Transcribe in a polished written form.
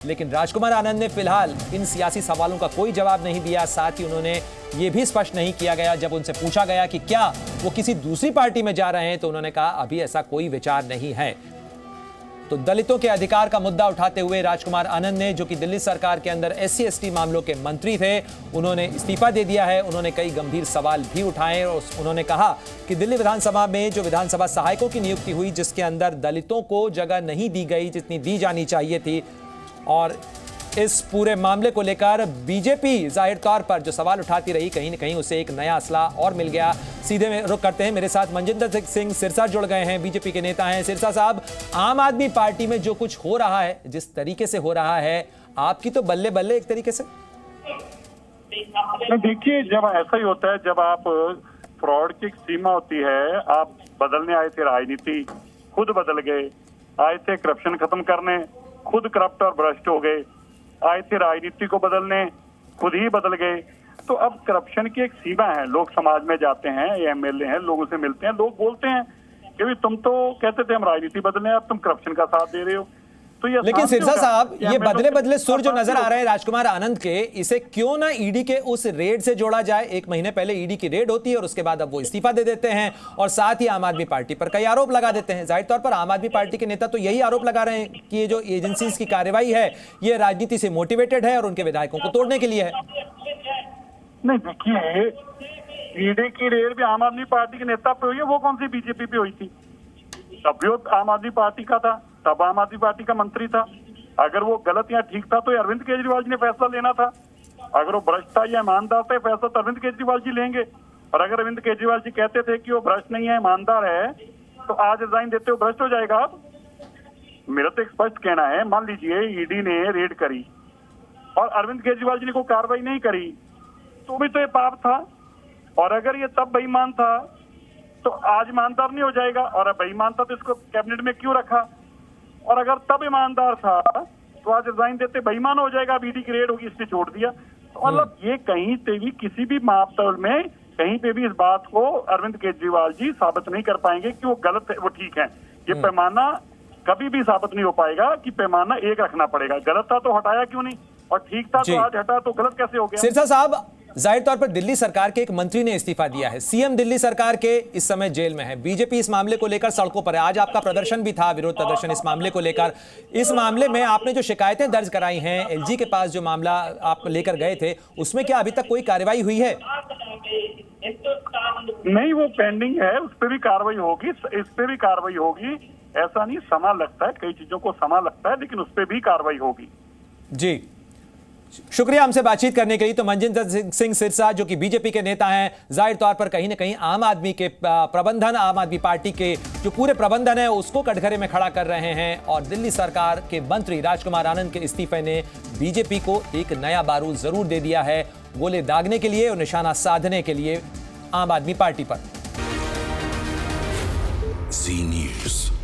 लेकिन राजकुमार आनंद ने फिलहाल इन सियासी सवालों का कोई जवाब नहीं दिया। साथ ही उन्होंने ये भी स्पष्ट नहीं किया गया, जब उनसे पूछा गया कि क्या वो किसी दूसरी पार्टी में जा रहे हैं, तो उन्होंने कहा अभी ऐसा कोई विचार नहीं है। तो दलितों के अधिकार का मुद्दा उठाते हुए राजकुमार आनंद ने, जो कि दिल्ली सरकार के अंदर SC/ST मामलों के मंत्री थे, उन्होंने इस्तीफा दे दिया है। उन्होंने कई गंभीर सवाल भी उठाए और उन्होंने कहा कि दिल्ली विधानसभा में जो विधानसभा सहायकों की नियुक्ति हुई, जिसके अंदर दलितों को जगह नहीं दी गई जितनी दी जानी चाहिए थी, और इस पूरे मामले को लेकर बीजेपी जाहिर तौर पर जो सवाल उठाती रही, कहीं न कहीं उसे एक नया असला और मिल गया। सीधे में रुख करते हैं, मेरे साथ मनजिंदर सिंह सिरसा जुड़ गए हैं, बीजेपी के नेता हैं। सिरसा साहब, आम आदमी पार्टी में जो कुछ हो रहा है, जिस तरीके से हो रहा है, आपकी तो बल्ले बल्ले एक तरीके से। देखिए, जब ऐसा ही होता है, जब आप फ्रॉड की एक सीमा होती है, आप बदलने आए थे राजनीति, खुद बदल गए, आए थे करप्शन खत्म करने, खुद करप्ट और भ्रष्ट हो गए, आए थे राजनीति को बदलने, खुद ही बदल गए। तो अब करप्शन की एक सीमा है। लोग समाज में जाते हैं, ये MLA हैं, लोगों से मिलते हैं, लोग बोलते हैं कि भाई तुम तो कहते थे हम राजनीति बदलने, अब तुम करप्शन का साथ दे रहे हो। तो ये लेकिन सिरसा साहब, ये बदले बदले सुर जो नजर आ रहे हैं राजकुमार आनंद के, इसे क्यों ना ईडी के उस रेड से जोड़ा जाए। एक महीने पहले ईडी की रेड होती है और उसके बाद अब वो इस्तीफा दे देते हैं और साथ ही आम आदमी पार्टी पर कई आरोप लगा देते हैं। जाहिर तौर पर आम आदमी पार्टी के नेता तो यही आरोप लगा रहे हैं कि ये जो एजेंसीज की कार्रवाई है, ये राजनीति से मोटिवेटेड है और उनके विधायकों को तोड़ने के लिए है। नहीं, देखिए, ईडी की रेड भी आम आदमी पार्टी के नेता पे हुई है, वो कौन सी बीजेपी पे हुई थी? तब भी आम आदमी पार्टी का था, तब आम आदमी पार्टी का मंत्री था। अगर वो गलत या ठीक था तो अरविंद केजरीवाल जी ने फैसला लेना था। अगर वो भ्रष्ट था या ईमानदार था, फैसला तो अरविंद केजरीवाल जी लेंगे। और अगर अरविंद केजरीवाल जी कहते थे कि वो भ्रष्ट नहीं है, ईमानदार है, तो आज रिजाइन देते हुए भ्रष्ट हो जाएगा। अब मेरा तो एक स्पष्ट कहना है, मान लीजिए ईडी ने रेड करी और अरविंद केजरीवाल जी ने कोई कार्रवाई नहीं करी, तो भी तो ये पाप था। और अगर ये तब बेईमान था तो आज ईमानदार नहीं हो जाएगा। और अब बेईमान था तो इसको कैबिनेट में क्यों रखा? और अगर तब ईमानदार था तो आज रिजाइन देते बेईमान हो जाएगा। अब ईडी की रेड होगी, इसने छोड़ दिया। तो मतलब ये कहीं पे भी, किसी भी मापदंड में कहीं पे भी इस बात को अरविंद केजरीवाल जी साबित नहीं कर पाएंगे कि वो गलत है, वो ठीक है। ये पैमाना कभी भी साबित नहीं हो पाएगा कि पैमाना एक रखना पड़ेगा। गलत था तो हटाया क्यों नहीं, और ठीक था तो आज हटा, तो गलत कैसे हो गया? सिरसा साहब, जाहिर तौर पर दिल्ली सरकार के एक मंत्री ने इस्तीफा दिया है। सीएम दिल्ली सरकार के इस समय जेल में है। बीजेपी इस मामले को लेकर सड़कों पर है। आज आपका प्रदर्शन भी था, विरोध प्रदर्शन इस मामले को लेकर। इस मामले में आपने जो शिकायतें दर्ज कराई हैं, LG के पास जो मामला आप लेकर गए थे, उसमें क्या अभी तक कोई कार्रवाई हुई है? नहीं, वो पेंडिंग है, उस पर भी कार्रवाई होगी, इस पे भी कार्रवाई होगी। ऐसा नहीं, समय लगता है, कई चीजों को समय लगता है, लेकिन उस पर भी कार्रवाई होगी। जी, शुक्रिया हमसे बातचीत करने के लिए। तो मनजिंदर सिंह सिरसा, जो कि बीजेपी के नेता हैं, जाहिर तौर पर कहीं ना कहीं आम आदमी के प्रबंधन, आम आदमी पार्टी के जो पूरे प्रबंधन है उसको कटघरे में खड़ा कर रहे हैं। और दिल्ली सरकार के मंत्री राजकुमार आनंद के इस्तीफे ने बीजेपी को एक नया बारूद जरूर दे दिया है, गोले दागने के लिए और निशाना साधने के लिए आम आदमी पार्टी पर। जी न्यूज़।